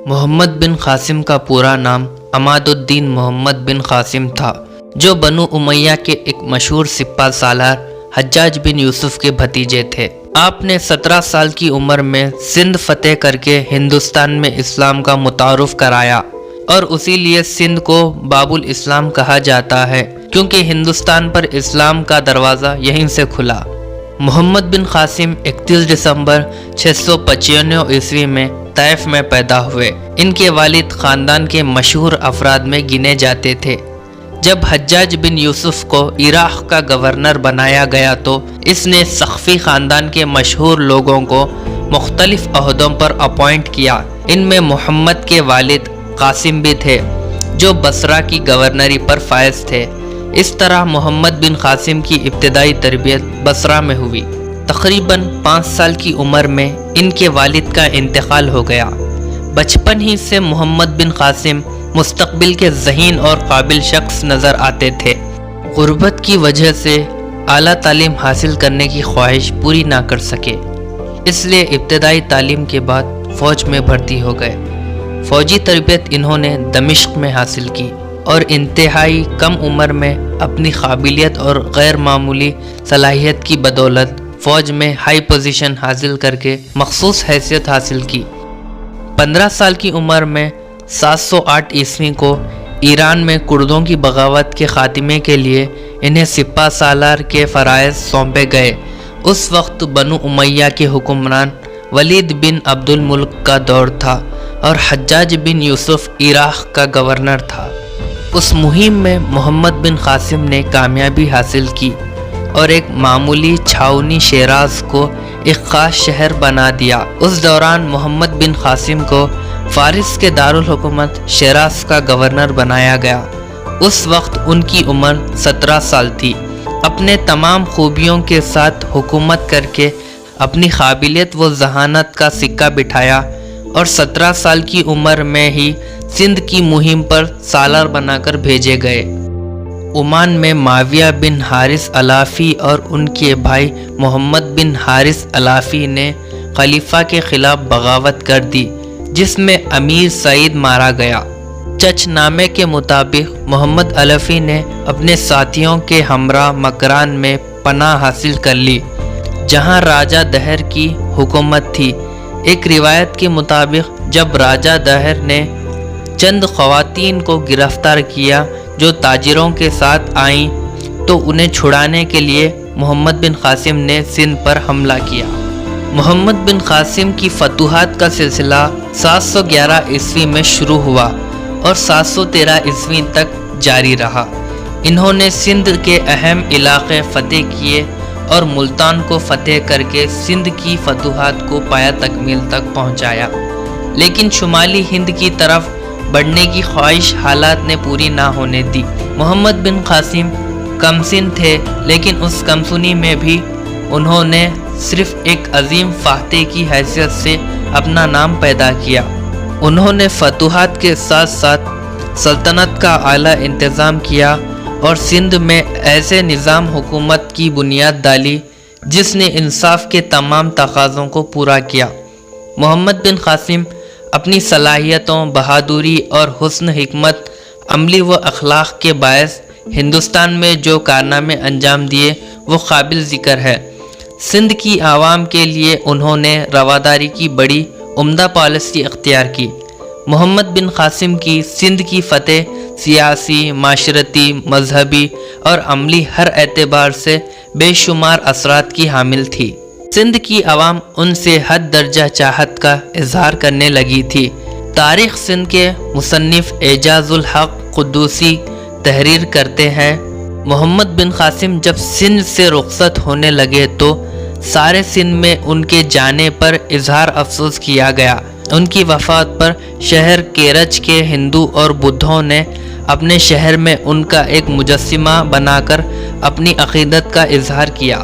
محمد بن قاسم کا پورا نام عماد الدین محمد بن قاسم تھا، جو بنو امیہ کے ایک مشہور سپہ سالار حجاج بن یوسف کے بھتیجے تھے۔ آپ نے 17 سال کی عمر میں سندھ فتح کر کے ہندوستان میں اسلام کا متعارف کرایا، اور اسی لیے سندھ کو باب الاسلام کہا جاتا ہے، کیونکہ ہندوستان پر اسلام کا دروازہ یہیں سے کھلا۔ محمد بن قاسم 31 دسمبر 695 عیسوی میں طائف میں پیدا ہوئے۔ ان کے والد خاندان کے مشہور افراد میں گنے جاتے تھے۔ جب حجاج بن یوسف کو عراق کا گورنر بنایا گیا تو اس نے ثقفی خاندان کے مشہور لوگوں کو مختلف عہدوں پر اپوائنٹ کیا۔ ان میں محمد کے والد قاسم بھی تھے، جو بصرہ کی گورنری پر فائز تھے۔ اس طرح محمد بن قاسم کی ابتدائی تربیت بصرہ میں ہوئی۔ تقریباً 5 سال کی عمر میں ان کے والد کا انتقال ہو گیا۔ بچپن ہی سے محمد بن قاسم مستقبل کے ذہین اور قابل شخص نظر آتے تھے۔ غربت کی وجہ سے اعلیٰ تعلیم حاصل کرنے کی خواہش پوری نہ کر سکے، اس لیے ابتدائی تعلیم کے بعد فوج میں بھرتی ہو گئے۔ فوجی تربیت انہوں نے دمشق میں حاصل کی، اور انتہائی کم عمر میں اپنی قابلیت اور غیر معمولی صلاحیت کی بدولت فوج میں ہائی پوزیشن حاصل کر کے مخصوص حیثیت حاصل کی۔ 15 سال کی عمر میں 708 عیسوی کو ایران میں کردوں کی بغاوت کے خاتمے کے لیے انہیں سپہ سالار کے فرائض سونپے گئے۔ اس وقت بنو امیہ کے حکمران ولید بن عبد الملک کا دور تھا، اور حجاج بن یوسف عراق کا گورنر تھا۔ اس مہم میں محمد بن قاسم نے کامیابی حاصل کی اور ایک معمولی چھاؤنی شیراز کو ایک خاص شہر بنا دیا۔ اس دوران محمد بن قاسم کو فارس کے دارالحکومت شیراز کا گورنر بنایا گیا۔ اس وقت ان کی عمر 17 سال تھی۔ اپنے تمام خوبیوں کے ساتھ حکومت کر کے اپنی قابلیت و ذہانت کا سکہ بٹھایا، اور 17 سال کی عمر میں ہی سندھ کی مہم پر سالار بنا کر بھیجے گئے۔ عمان میں معاویہ بن حارث علافی اور ان کے بھائی محمد بن حارث علافی نے خلیفہ کے خلاف بغاوت کر دی، جس میں امیر سعید مارا گیا۔ چچ نامے کے مطابق محمد علافی نے اپنے ساتھیوں کے ہمراہ مکران میں پناہ حاصل کر لی، جہاں راجہ دہر کی حکومت تھی۔ ایک روایت کے مطابق جب راجہ دہر نے چند خواتین کو گرفتار کیا جو تاجروں کے ساتھ آئیں، تو انہیں چھڑانے کے لیے محمد بن قاسم نے سندھ پر حملہ کیا۔ محمد بن قاسم کی فتوحات کا سلسلہ 711 عیسوی میں شروع ہوا اور 713 عیسوی تک جاری رہا۔ انہوں نے سندھ کے اہم علاقے فتح کیے اور ملتان کو فتح کر کے سندھ کی فتوحات کو پایہ تکمیل تک پہنچایا، لیکن شمالی ہند کی طرف بڑھنے کی خواہش حالات نے پوری نہ ہونے دی۔ محمد بن قاسم کمسن تھے، لیکن اس کمسنی میں بھی انہوں نے صرف ایک عظیم فاتح کی حیثیت سے اپنا نام پیدا کیا۔ انہوں نے فتوحات کے ساتھ ساتھ سلطنت کا اعلیٰ انتظام کیا اور سندھ میں ایسے نظام حکومت کی بنیاد ڈالی جس نے انصاف کے تمام تقاضوں کو پورا کیا۔ محمد بن قاسم اپنی صلاحیتوں، بہادری اور حسن حکمت عملی و اخلاق کے باعث ہندوستان میں جو کارنامے انجام دیے وہ قابل ذکر ہے۔ سندھ کی عوام کے لیے انہوں نے رواداری کی بڑی عمدہ پالیسی اختیار کی۔ محمد بن قاسم کی سندھ کی فتح سیاسی، معاشرتی، مذہبی اور عملی ہر اعتبار سے بے شمار اثرات کی حامل تھی۔ سندھ کی عوام ان سے حد درجہ چاہت کا اظہار کرنے لگی تھی۔ تاریخ سندھ کے مصنف اعجاز الحق قدوسی تحریر کرتے ہیں، محمد بن قاسم جب سندھ سے رخصت ہونے لگے تو سارے سندھ میں ان کے جانے پر اظہار افسوس کیا گیا۔ ان کی وفات پر شہر کیرچ کے ہندو اور بدھوں نے اپنے شہر میں ان کا ایک مجسمہ بنا کر اپنی عقیدت کا اظہار کیا۔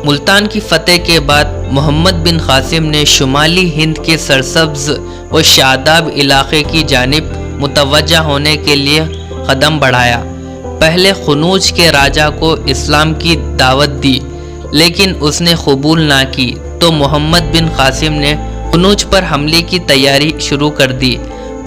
ملتان کی فتح کے بعد محمد بن قاسم نے شمالی ہند کے سرسبز و شاداب علاقے کی جانب متوجہ ہونے کے لیے قدم بڑھایا۔ پہلے قنوج کے راجہ کو اسلام کی دعوت دی، لیکن اس نے قبول نہ کی، تو محمد بن قاسم نے قنوج پر حملے کی تیاری شروع کر دی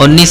19